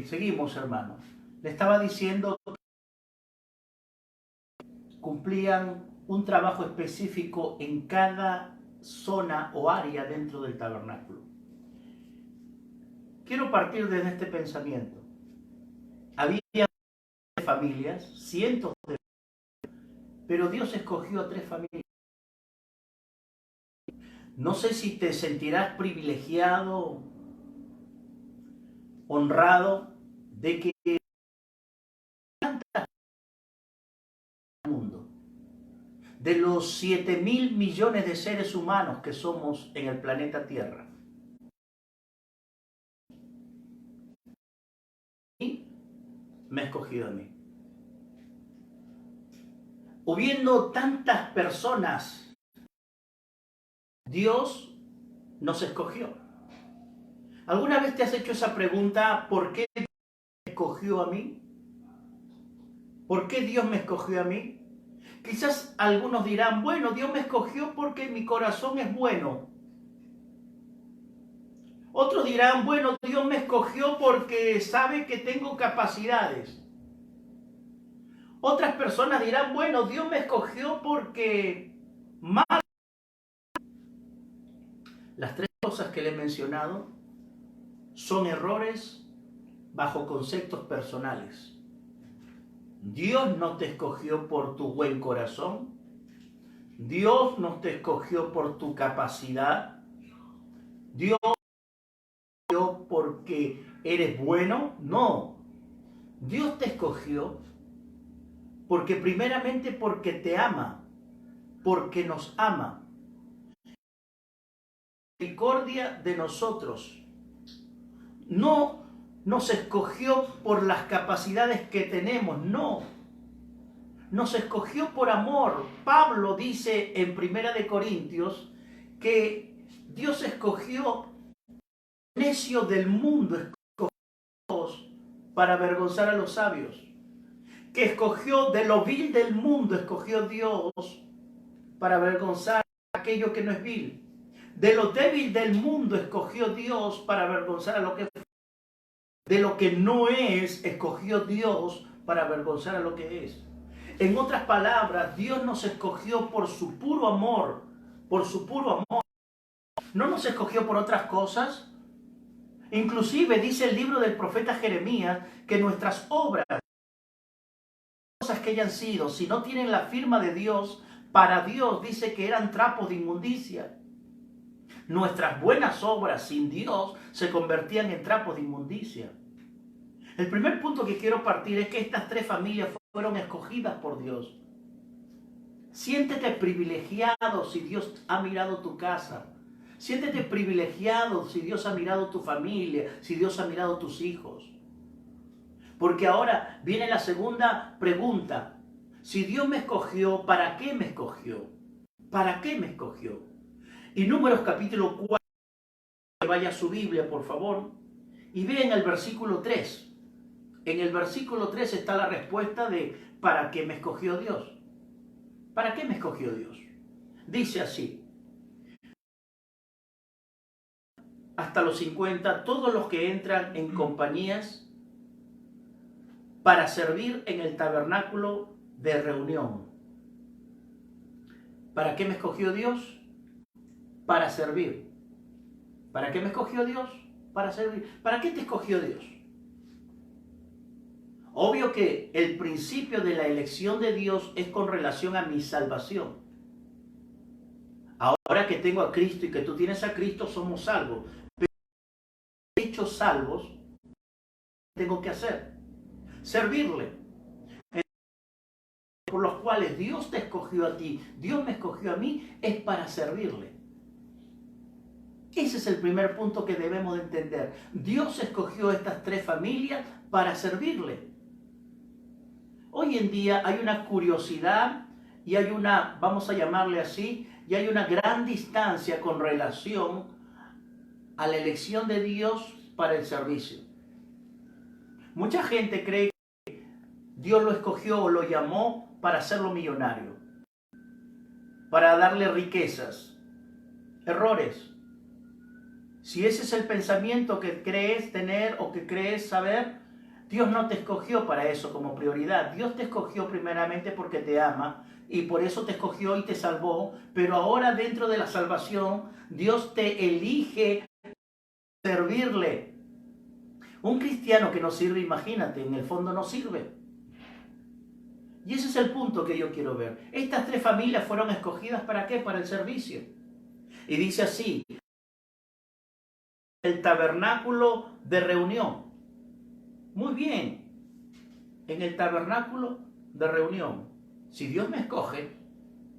Seguimos, hermano. Le estaba diciendo que cumplían un trabajo específico en cada zona o área dentro del tabernáculo. Quiero partir desde este pensamiento. Había familias, cientos de familias, pero Dios escogió a 3 familias. No sé si te sentirás privilegiado, honrado, de que el mundo, de los 7.000 millones de seres humanos que somos en el planeta Tierra, y me ha escogido a mí. Habiendo tantas personas, Dios nos escogió. ¿Alguna vez te has hecho esa pregunta? ¿Por qué Dios me escogió a mí? ¿Por qué Dios me escogió a mí? Quizás algunos dirán, bueno, Dios me escogió porque mi corazón es bueno. Otros dirán, bueno, Dios me escogió porque sabe que tengo capacidades. Otras personas dirán, bueno, Dios me escogió porque más. Las 3 cosas que le he mencionado son errores bajo conceptos personales. Dios no te escogió por tu buen corazón. Dios no te escogió por tu capacidad. Dios no te escogió porque eres bueno. No. Dios te escogió porque primeramente porque te ama, porque nos ama. Misericordia de nosotros. No nos escogió por las capacidades que tenemos, no. Nos escogió por amor. Pablo dice en 1 de Corintios que Dios escogió necio del mundo, escogió para avergonzar a los sabios. Que escogió de lo vil del mundo, escogió Dios para avergonzar aquello que no es vil. De lo débil del mundo escogió Dios para avergonzar a lo que es. De lo que no es, escogió Dios para avergonzar a lo que es. En otras palabras, Dios nos escogió por su puro amor, por su puro amor. No nos escogió por otras cosas. Inclusive dice el libro del profeta Jeremías que nuestras obras, cosas que hayan sido, si no tienen la firma de Dios, para Dios dice que eran trapos de inmundicia. Nuestras buenas obras sin Dios se convertían en trapos de inmundicia. El primer punto que quiero partir es que estas 3 familias fueron escogidas por Dios. Siéntete privilegiado si Dios ha mirado tu casa. Siéntete privilegiado si Dios ha mirado tu familia, si Dios ha mirado tus hijos. Porque ahora viene la segunda pregunta. Si Dios me escogió, ¿para qué me escogió? ¿Para qué me escogió? Y Números capítulo 4, que vaya a su Biblia, por favor, y vean el versículo 3. En el versículo 3 está la respuesta de ¿para qué me escogió Dios? ¿Para qué me escogió Dios? Dice así: hasta los 50, todos los que entran en compañías para servir en el tabernáculo de reunión. ¿Para qué me escogió Dios? Para servir. ¿Para qué me escogió Dios? Para servir. ¿Para qué te escogió Dios? Obvio que el principio de la elección de Dios es con relación a mi salvación. Ahora que tengo a Cristo y que tú tienes a Cristo, somos salvos. Pero hechos salvos, ¿qué tengo que hacer? Servirle. Por los cuales Dios te escogió a ti, Dios me escogió a mí, es para servirle. Ese es el primer punto que debemos de entender. Dios escogió estas 3 familias para servirle. Hoy en día hay una curiosidad y hay una, vamos a llamarle así, y hay una gran distancia con relación a la elección de Dios para el servicio. Mucha gente cree que Dios lo escogió o lo llamó para hacerlo millonario, para darle riquezas. Errores. Si ese es el pensamiento que crees tener o que crees saber, Dios no te escogió para eso como prioridad. Dios te escogió primeramente porque te ama y por eso te escogió y te salvó. Pero ahora dentro de la salvación, Dios te elige servirle. Un cristiano que no sirve, imagínate, en el fondo no sirve. Y ese es el punto que yo quiero ver. Estas tres familias fueron escogidas ¿para qué? Para el servicio. Y dice así, el tabernáculo de reunión. Muy bien, en el tabernáculo de reunión. Si Dios me escoge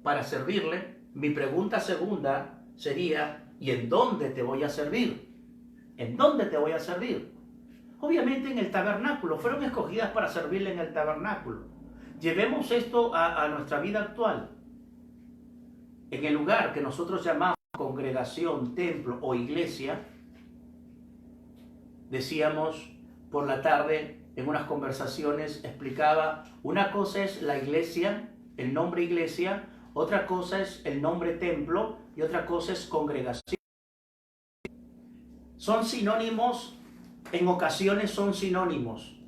para servirle, mi pregunta segunda sería, ¿y en dónde te voy a servir? ¿En dónde te voy a servir? Obviamente en el tabernáculo, fueron escogidas para servirle en el tabernáculo. Llevemos esto a nuestra vida actual. En el lugar que nosotros llamamos congregación, templo o iglesia, decíamos por la tarde en unas conversaciones, explicaba, una cosa es la iglesia, el nombre iglesia, otra cosa es el nombre templo y otra cosa es congregación. Son sinónimos, en ocasiones son sinónimos,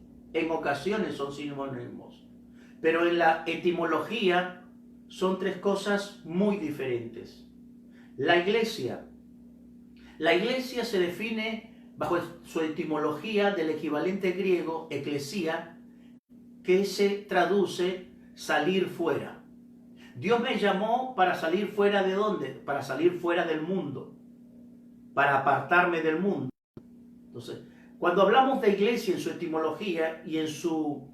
pero en la etimología son tres cosas muy diferentes. La iglesia se define bajo su etimología del equivalente griego, eclesía, que se traduce salir fuera. Dios me llamó para salir fuera ¿de dónde? Para salir fuera del mundo, para apartarme del mundo. Entonces, cuando hablamos de iglesia en su etimología y en su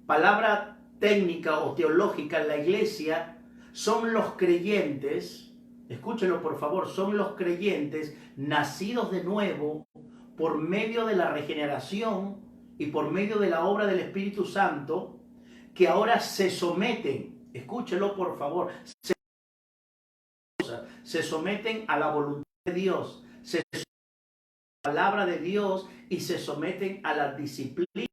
palabra técnica o teológica, la iglesia son los creyentes, escúchenlo por favor, son los creyentes nacidos de nuevo por medio de la regeneración y por medio de la obra del Espíritu Santo, que ahora se someten, escúchelo por favor, se someten a la voluntad de Dios, se someten a la palabra de Dios y se someten a la disciplina.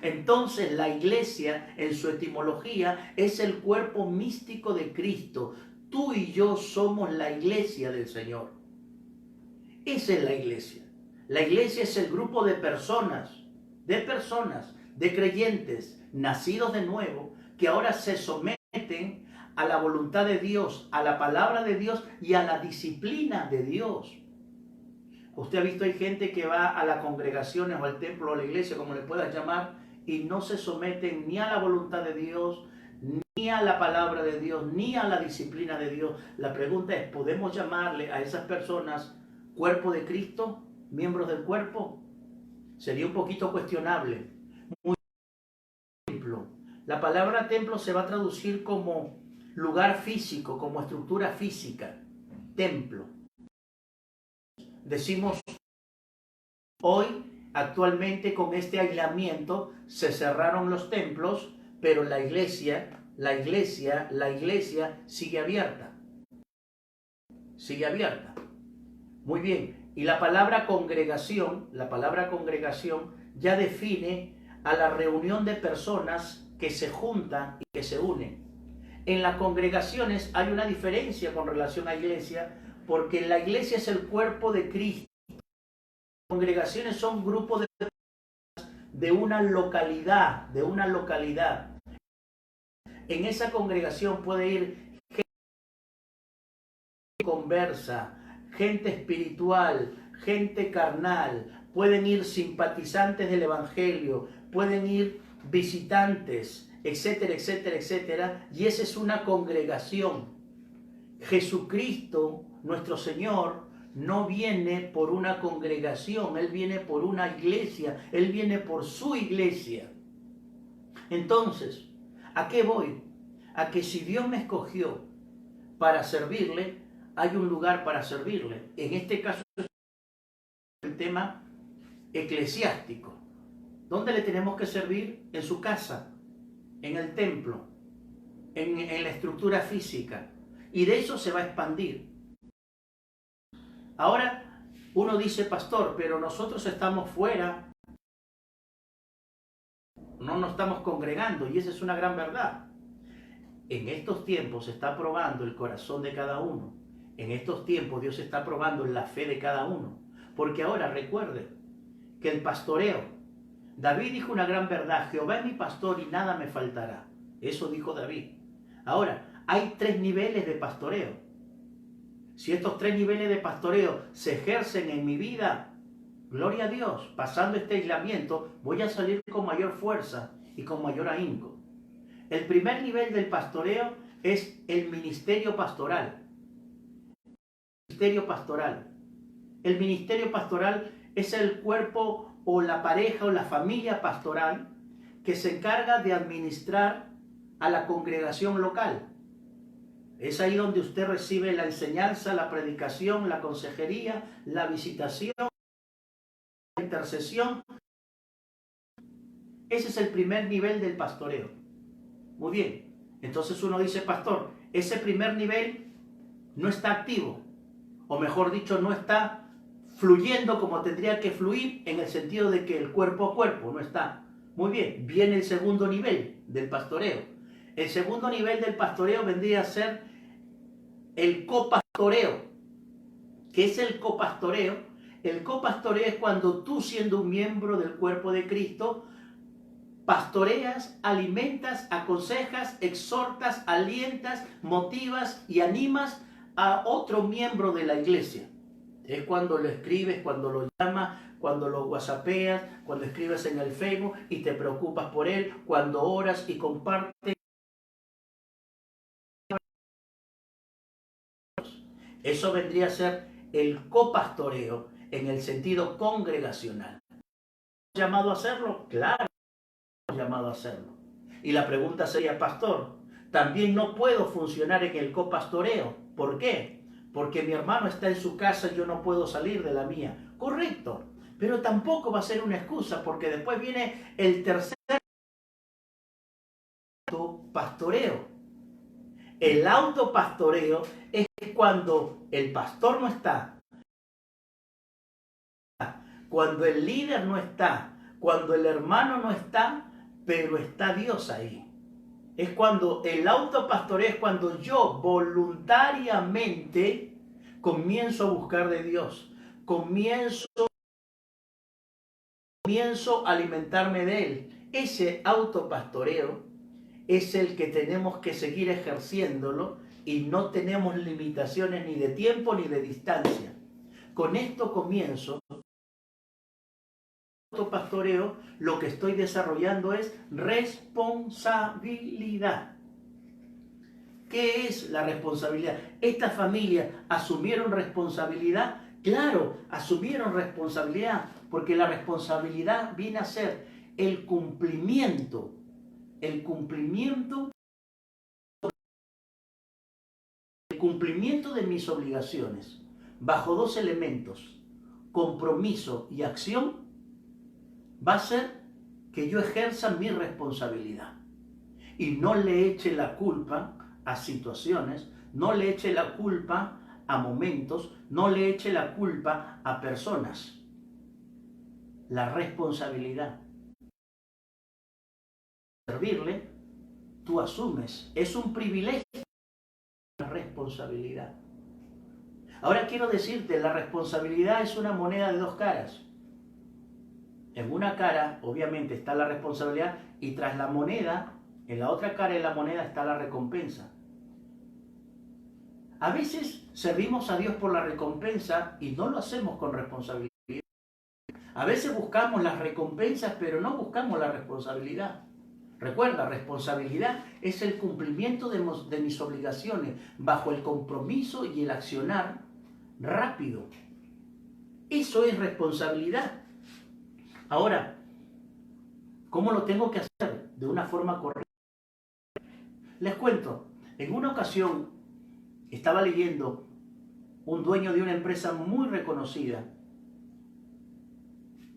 Entonces la iglesia en su etimología es el cuerpo místico de Cristo. Tú y yo somos la iglesia del Señor. Esa es la iglesia. La iglesia es el grupo de personas, de creyentes, nacidos de nuevo, que ahora se someten a la voluntad de Dios, a la palabra de Dios y a la disciplina de Dios. Usted ha visto, hay gente que va a las congregaciones o al templo o a la iglesia, como le puedas llamar, y no se someten ni a la voluntad de Dios, ni a la palabra de Dios, ni a la disciplina de Dios. La pregunta es, ¿podemos llamarle a esas personas cuerpo de Cristo? ¿Miembros del cuerpo? Sería un poquito cuestionable. Templo. La palabra templo se va a traducir como lugar físico, como estructura física. Templo. Decimos hoy, actualmente con este aislamiento, se cerraron los templos, pero la iglesia sigue abierta. Sigue abierta. Muy bien. Y la palabra congregación ya define a la reunión de personas que se juntan y que se unen. En las congregaciones hay una diferencia con relación a iglesia, porque la iglesia es el cuerpo de Cristo. Las congregaciones son grupos de personas de una localidad. En esa congregación puede ir gente que conversa, gente espiritual, gente carnal, pueden ir simpatizantes del evangelio, pueden ir visitantes, etcétera, etcétera, etcétera, y esa es una congregación. Jesucristo, nuestro Señor, no viene por una congregación, Él viene por una iglesia, Él viene por su iglesia. Entonces, ¿a qué voy? A que si Dios me escogió para servirle, hay un lugar para servirle. En este caso es el tema eclesiástico. ¿Dónde le tenemos que servir? En su casa, en el templo, en la estructura física. Y de eso se va a expandir. Ahora uno dice, pastor, pero nosotros estamos fuera, no nos estamos congregando, y esa es una gran verdad. En estos tiempos se está probando el corazón de cada uno. En estos tiempos Dios está probando la fe de cada uno. Porque ahora recuerde que el pastoreo David dijo una gran verdad: Jehová es mi pastor y nada me faltará. Eso dijo David. Ahora, hay 3 niveles de pastoreo. Si estos 3 niveles de pastoreo se ejercen en mi vida, gloria a Dios, pasando este aislamiento, voy a salir con mayor fuerza y con mayor ahínco. El primer nivel del pastoreo es el ministerio pastoral. Ministerio pastoral. El ministerio pastoral es el cuerpo o la pareja o la familia pastoral que se encarga de administrar a la congregación local. Es ahí donde usted recibe la enseñanza, la predicación, la consejería, la visitación, la intercesión. Ese es el primer nivel del pastoreo. Muy bien. Entonces uno dice: pastor, ese primer nivel no está activo, o mejor dicho, no está fluyendo como tendría que fluir, en el sentido de que el cuerpo a cuerpo no está. Muy bien, viene el segundo nivel del pastoreo. El segundo nivel del pastoreo vendría a ser el copastoreo. ¿Qué es el copastoreo? El copastoreo es cuando tú, siendo un miembro del cuerpo de Cristo, pastoreas, alimentas, aconsejas, exhortas, alientas, motivas y animas a otro miembro de la iglesia. Es cuando lo escribes, cuando lo llamas, cuando lo whatsappeas, cuando escribes en el Facebook y te preocupas por él, cuando oras y compartes. Eso vendría a ser el copastoreo en el sentido congregacional. ¿Estamos llamados a hacerlo? Claro, estamos llamados a hacerlo. Y la pregunta sería: pastor, también no puedo funcionar en el copastoreo. ¿Por qué? Porque mi hermano está en su casa y yo no puedo salir de la mía. Correcto, pero tampoco va a ser una excusa, porque después viene el tercer pastoreo. El autopastoreo es cuando el pastor no está, cuando el líder no está, cuando el hermano no está, pero está Dios ahí. Es cuando el autopastoreo es cuando yo voluntariamente comienzo a buscar de Dios, comienzo a alimentarme de Él. Ese autopastoreo es el que tenemos que seguir ejerciéndolo, y no tenemos limitaciones ni de tiempo ni de distancia. Con esto comienzo. Pastoreo, lo que estoy desarrollando es responsabilidad. ¿Qué es la responsabilidad? ¿Estas familias asumieron responsabilidad? Claro, asumieron responsabilidad, porque la responsabilidad viene a ser el cumplimiento de mis obligaciones bajo 2 elementos: compromiso y acción. Va a ser que yo ejerza mi responsabilidad y no le eche la culpa a situaciones, no le eche la culpa a momentos, no le eche la culpa a personas. La responsabilidad. Servirle, tú asumes. Es un privilegio, la responsabilidad. Ahora quiero decirte, la responsabilidad es una moneda de 2 caras. En una cara, obviamente, está la responsabilidad, y tras la moneda, en la otra cara de la moneda, está la recompensa. A veces servimos a Dios por la recompensa y no lo hacemos con responsabilidad. A veces buscamos las recompensas, pero no buscamos la responsabilidad. Recuerda, responsabilidad es el cumplimiento de mis obligaciones bajo el compromiso y el accionar rápido. Eso es responsabilidad. Ahora, ¿cómo lo tengo que hacer? De una forma correcta. Les cuento, en una ocasión estaba leyendo un dueño de una empresa muy reconocida,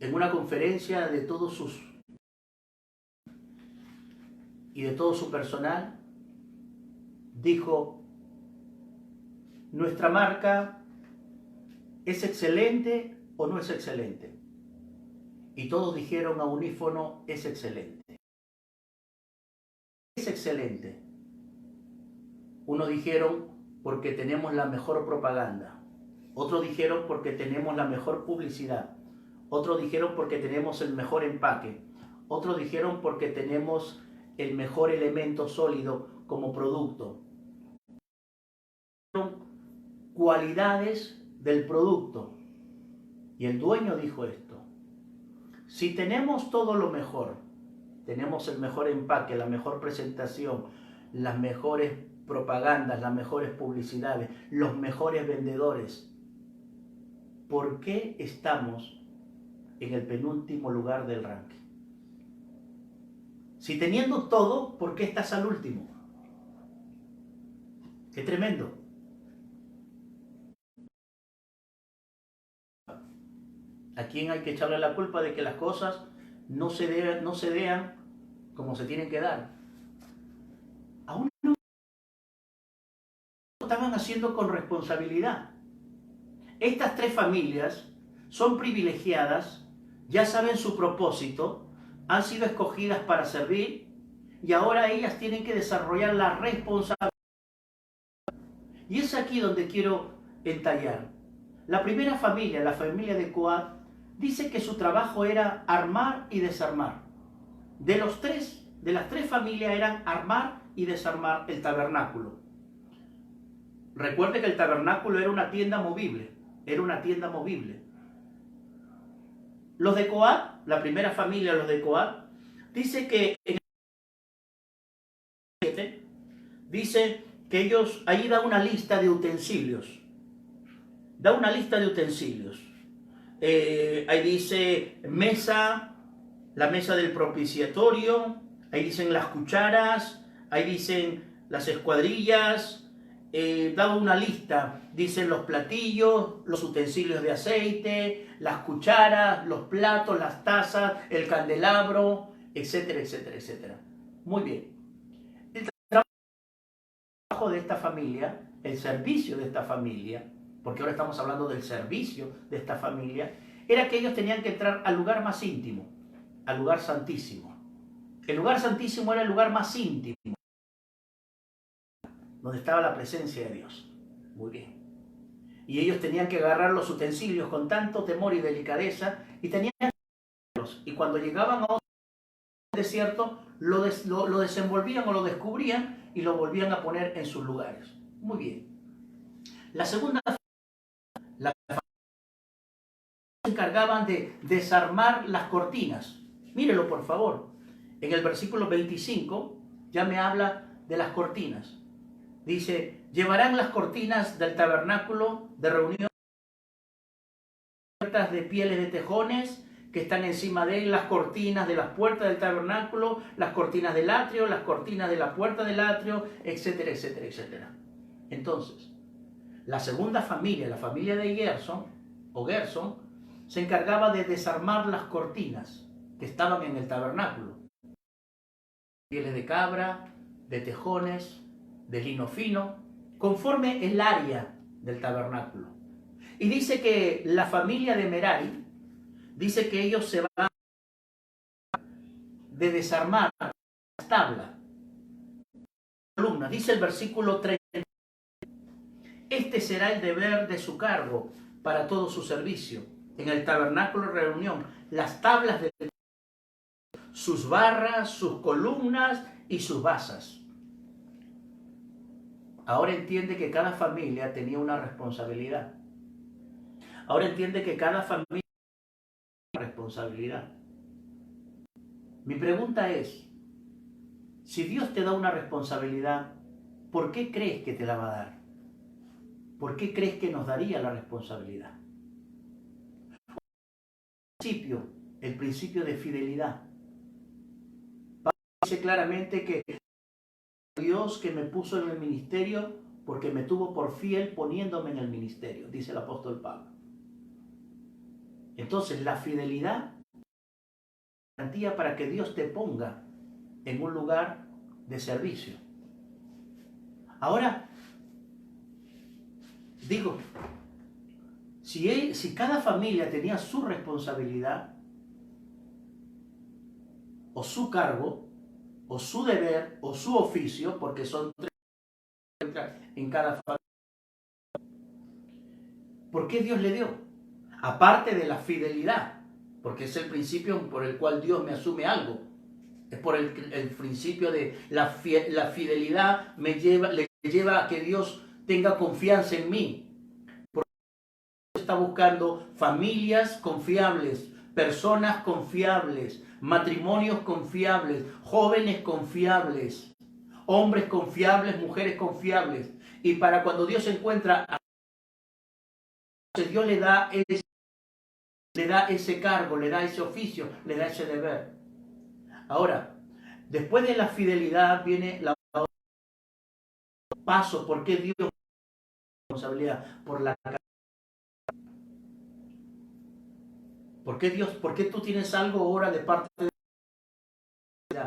en una conferencia de todo su personal, dijo: ¿nuestra marca es excelente o no es excelente? Y todos dijeron a unísono: es excelente. Es excelente. Unos dijeron: porque tenemos la mejor propaganda. Otros dijeron: porque tenemos la mejor publicidad. Otros dijeron: porque tenemos el mejor empaque. Otros dijeron porque tenemos el mejor elemento sólido como producto. Cualidades del producto. Y el dueño dijo esto: si tenemos todo lo mejor, tenemos el mejor empaque, la mejor presentación, las mejores propagandas, las mejores publicidades, los mejores vendedores, ¿por qué estamos en el penúltimo lugar del ranking? Si teniendo todo, ¿por qué estás al último? ¡Qué tremendo! ¿A quién hay que echarle la culpa de que las cosas no se vean como se tienen que dar? Aún no lo estaban haciendo con responsabilidad. Estas tres familias son privilegiadas, ya saben su propósito, han sido escogidas para servir y ahora ellas tienen que desarrollar la responsabilidad. Y es aquí donde quiero entallar. La primera familia, la familia de Coat, dice que su trabajo era armar y desarmar. De las tres familias eran armar y desarmar el tabernáculo. Recuerde que el tabernáculo era una tienda movible. Los de Coat, la primera familia, los de Coat, dice que en el 7, dice que ellos ahí da una lista de utensilios. Ahí dice mesa, la mesa del propiciatorio, ahí dicen las cucharas, ahí dicen las escuadrillas, da una lista, dicen los platillos, los utensilios de aceite, las cucharas, los platos, las tazas, el candelabro, etcétera, etcétera, etcétera. Muy bien. El trabajo de esta familia, el servicio de esta familia, porque ahora estamos hablando del servicio de esta familia, era que ellos tenían que entrar al lugar más íntimo, al lugar santísimo. El lugar santísimo era el lugar más íntimo, donde estaba la presencia de Dios. Muy bien. Y ellos tenían que agarrar los utensilios con tanto temor y delicadeza, y tenían que agarrarlos. Y cuando llegaban a otro desierto, lo desenvolvían o lo descubrían y lo volvían a poner en sus lugares. Muy bien. La segunda, la familia se encargaban de desarmar las cortinas. Mírelo, por favor. En el versículo 25 ya me habla de las cortinas. Dice, llevarán las cortinas del tabernáculo de reunión de pieles de tejones que están encima de él, las cortinas de las puertas del tabernáculo, las cortinas del atrio, las cortinas de la puerta del atrio, etcétera, etcétera, etcétera. Entonces, la segunda familia, la familia de Gerson, se encargaba de desarmar las cortinas que estaban en el tabernáculo. Pieles de cabra, de tejones, de lino fino, conforme el área del tabernáculo. Y dice que la familia de Merari, dice que ellos se van de desarmar las tablas, columnas. Dice el versículo 30, este será el deber de su cargo para todo su servicio. En el tabernáculo de reunión, las tablas de sus barras, sus columnas y sus basas. Ahora entiende que cada familia tenía una responsabilidad. Ahora entiende que cada familia tenía una responsabilidad. Mi pregunta es, si Dios te da una responsabilidad, ¿por qué crees que te la va a dar? ¿Por qué crees que nos daría la responsabilidad? El principio de fidelidad. Pablo dice claramente que Dios que me puso en el ministerio porque me tuvo por fiel poniéndome en el ministerio, dice el apóstol Pablo. Entonces la fidelidad es garantía para que Dios te ponga en un lugar de servicio. Ahora, digo, si cada familia tenía su responsabilidad, o su cargo, o su deber, o su oficio, porque son tres en cada familia, ¿por qué Dios le dio? Aparte de la fidelidad, porque es el principio por el cual Dios me asume algo. Es por el principio de la fidelidad le lleva a que Dios tenga confianza en mí. Porque Dios está buscando familias confiables, personas confiables, matrimonios confiables, jóvenes confiables, hombres confiables, mujeres confiables. Y para cuando Dios encuentra a Dios le da ese cargo, le da ese oficio, le da ese deber. Ahora, después de la fidelidad viene la paso. ¿Por qué Dios responsabilidad? Por la ¿Por qué Dios? ¿Por qué tú tienes algo ahora de parte de Dios?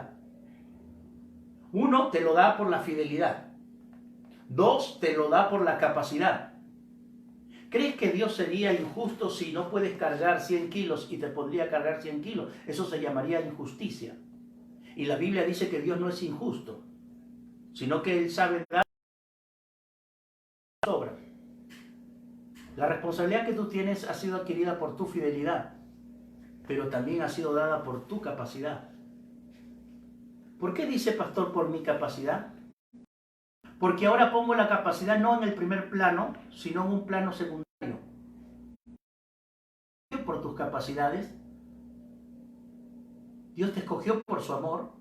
Uno, te lo da por la fidelidad. Dos, te lo da por la capacidad. ¿Crees que Dios sería injusto si no puedes cargar 100 kilos y te podría cargar 100 kilos? Eso se llamaría injusticia. Y la Biblia dice que Dios no es injusto, sino que Él sabe dar sobra. La responsabilidad que tú tienes ha sido adquirida por tu fidelidad, pero también ha sido dada por tu capacidad. ¿Por qué dice pastor por mi capacidad? Porque ahora pongo la capacidad no en el primer plano, sino en un plano secundario. Por tus capacidades, Dios te escogió por su amor,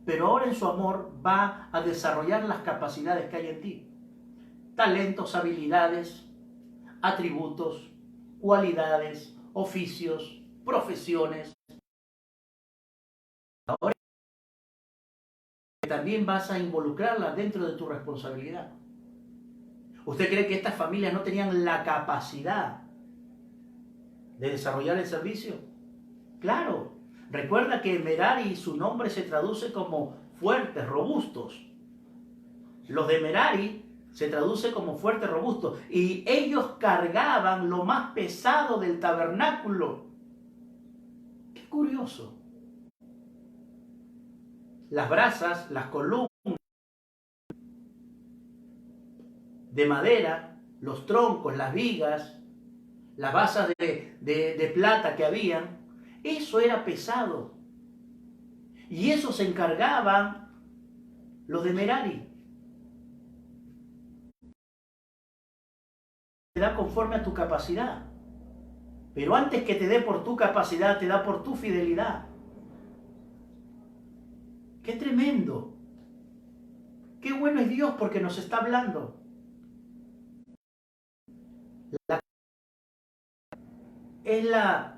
pero ahora en su amor va a desarrollar las capacidades que hay en ti. Talentos, habilidades, atributos, cualidades, oficios, profesiones. Ahora también vas a involucrarlas dentro de tu responsabilidad. ¿Usted cree que estas familias no tenían la capacidad de desarrollar el servicio? Claro. Recuerda que Merari, su nombre se traduce como fuertes, robustos. Los de Merari se traduce como fuertes, robustos. Y ellos cargaban lo más pesado del tabernáculo. Qué curioso. Las brasas, las columnas de madera, los troncos, las vigas, las basas de plata que habían, eso era pesado. Y eso se encargaban los de Merari. Te da conforme a tu capacidad. Pero antes que te dé por tu capacidad, te da por tu fidelidad. ¡Qué tremendo! ¡Qué bueno es Dios porque nos está hablando! Es la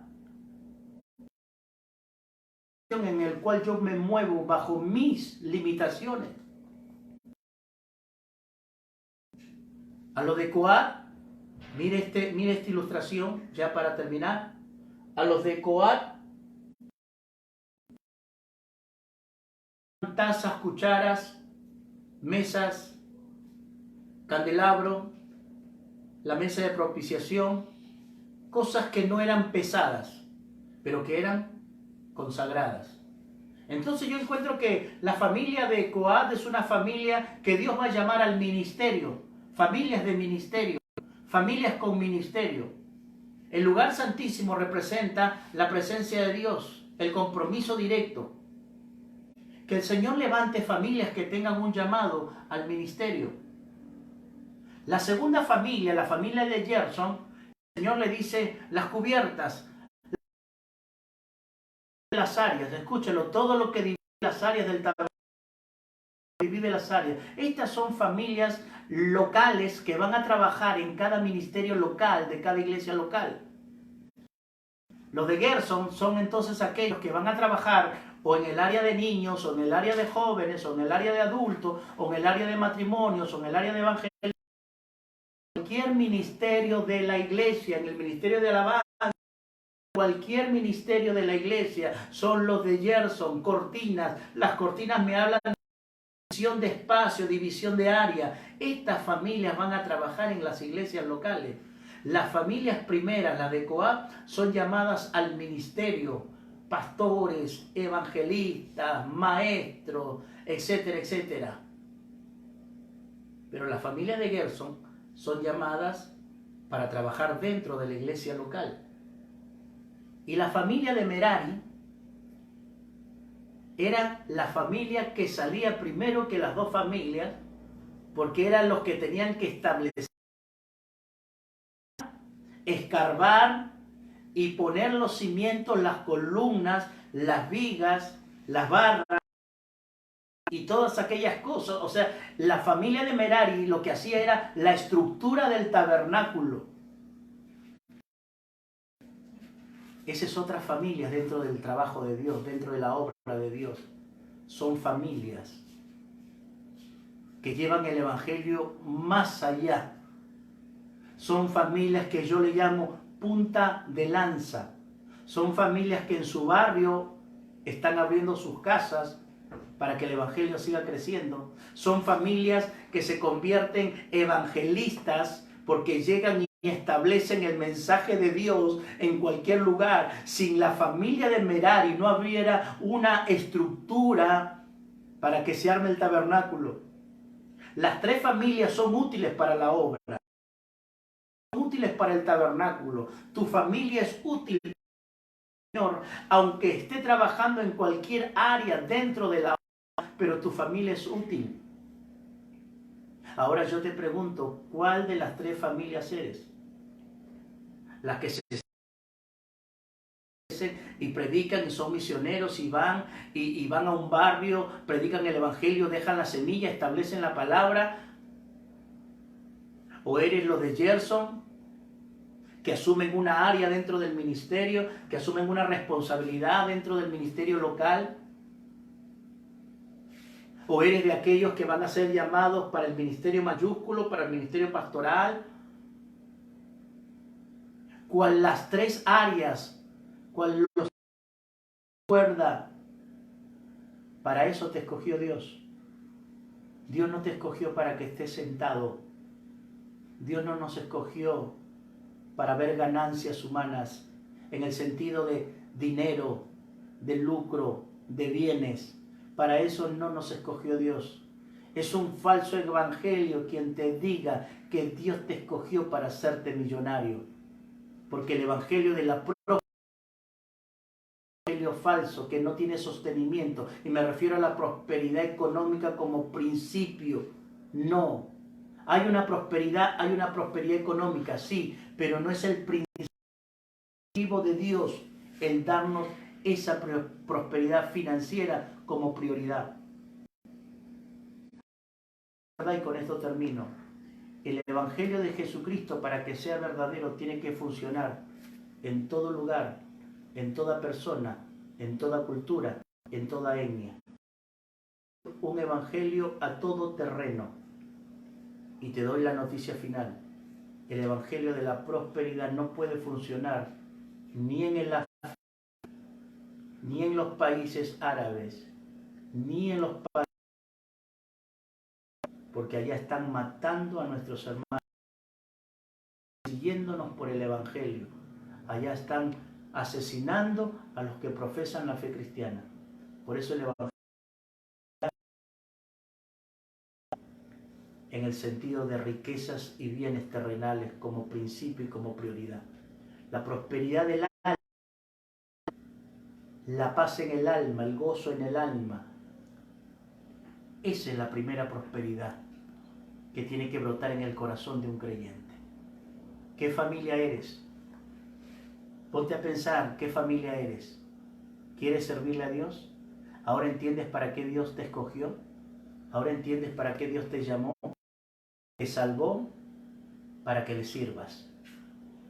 en el cual yo me muevo bajo mis limitaciones. A lo de Coat, mire esta ilustración ya para terminar. A los de Coat, tazas, cucharas, mesas, candelabro, la mesa de propiciación, cosas que no eran pesadas, pero que eran consagradas. Entonces yo encuentro que la familia de Coat es una familia que Dios va a llamar al ministerio, familias de ministerio, familias con ministerio. El lugar santísimo representa la presencia de Dios, el compromiso directo. Que el Señor levante familias que tengan un llamado al ministerio. La segunda familia, la familia de Gerson, el Señor le dice las cubiertas, las áreas, escúchelo, todo lo que divide las áreas del tabernáculo, divide las áreas. Estas son familias locales que van a trabajar en cada ministerio local de cada iglesia local. Los de Gerson son entonces aquellos que van a trabajar o en el área de niños, o en el área de jóvenes, o en el área de adultos, o en el área de matrimonios, o en el área de evangelismo. Cualquier ministerio de la iglesia, en el ministerio de alabanza, cualquier ministerio de la iglesia, son los de Gerson, cortinas. Las cortinas me hablan de división de espacio, división de área. Estas familias van a trabajar en las iglesias locales. Las familias primeras, las de Coat, son llamadas al ministerio. Pastores, evangelistas, maestros, etcétera, etcétera. Pero las familias de Gerson son llamadas para trabajar dentro de la iglesia local. Y la familia de Merari era la familia que salía primero que las dos familias, porque eran los que tenían que establecer, escarbar y poner los cimientos, las columnas, las vigas, las barras y todas aquellas cosas. O sea, la familia de Merari lo que hacía era la estructura del tabernáculo. Esas otras familias dentro del trabajo de Dios, dentro de la obra de Dios, son familias que llevan el Evangelio más allá. Son familias que yo le llamo punta de lanza. Son familias que en su barrio están abriendo sus casas para que el Evangelio siga creciendo. Son familias que se convierten evangelistas porque llegan y establecen el mensaje de Dios en cualquier lugar. Sin la familia de Merari no hubiera una estructura para que se arme el tabernáculo. Las tres familias son útiles para la obra, son útiles para el tabernáculo. Tu familia es útil, Señor, aunque esté trabajando en cualquier área dentro de la obra, pero tu familia es útil. Ahora yo te pregunto, ¿cuál de las tres familias eres? Las que se y predican y son misioneros y van a un barrio, predican el Evangelio, dejan la semilla, establecen la palabra. ¿O eres los de Gerson, que asumen una área dentro del ministerio, que asumen una responsabilidad dentro del ministerio local? ¿O eres de aquellos que van a ser llamados para el ministerio mayúsculo, para el ministerio pastoral? ¿Cuál las tres áreas? ¿Cuál los recuerda? Para eso te escogió Dios. Dios no te escogió para que estés sentado. Dios no nos escogió para ver ganancias humanas en el sentido de dinero, de lucro, de bienes. Para eso no nos escogió Dios. Es un falso evangelio quien te diga que Dios te escogió para hacerte millonario. Porque el evangelio de la falso que no tiene sostenimiento, y me refiero a la prosperidad económica como principio. No, hay una prosperidad económica, sí, pero no es el principio de Dios el darnos esa prosperidad financiera como prioridad. Y con esto termino. El Evangelio de Jesucristo, para que sea verdadero, tiene que funcionar en todo lugar, en toda persona, en toda cultura, en toda etnia. Un evangelio a todo terreno. Y te doy la noticia final. El evangelio de la prosperidad no puede funcionar ni en el África, ni en los países árabes, ni en los países, porque allá están matando a nuestros hermanos, siguiéndonos por el evangelio. Allá están asesinando a los que profesan la fe cristiana. Por eso el evangelio en el sentido de riquezas y bienes terrenales como principio y como prioridad. La prosperidad del alma, la paz en el alma, el gozo en el alma. Esa es la primera prosperidad que tiene que brotar en el corazón de un creyente. ¿Qué familia eres? Ponte a pensar, ¿qué familia eres? ¿Quieres servirle a Dios? ¿Ahora entiendes para qué Dios te escogió? ¿Ahora entiendes para qué Dios te llamó? Te salvó para que le sirvas.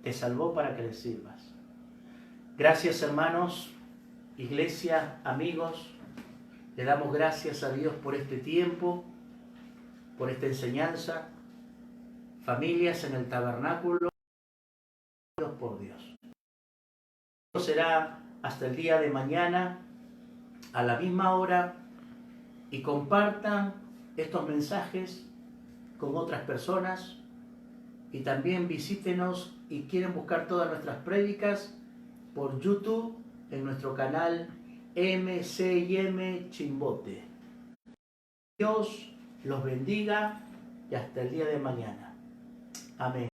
Te salvó para que le sirvas. Gracias, hermanos, iglesia, amigos. Le damos gracias a Dios por este tiempo, por esta enseñanza. Familias en el tabernáculo, por Dios. Esto será hasta el día de mañana a la misma hora, y compartan estos mensajes con otras personas, y también visítenos y quieren buscar todas nuestras prédicas por YouTube en nuestro canal MCIM Chimbote. Dios los bendiga y hasta el día de mañana. Amén.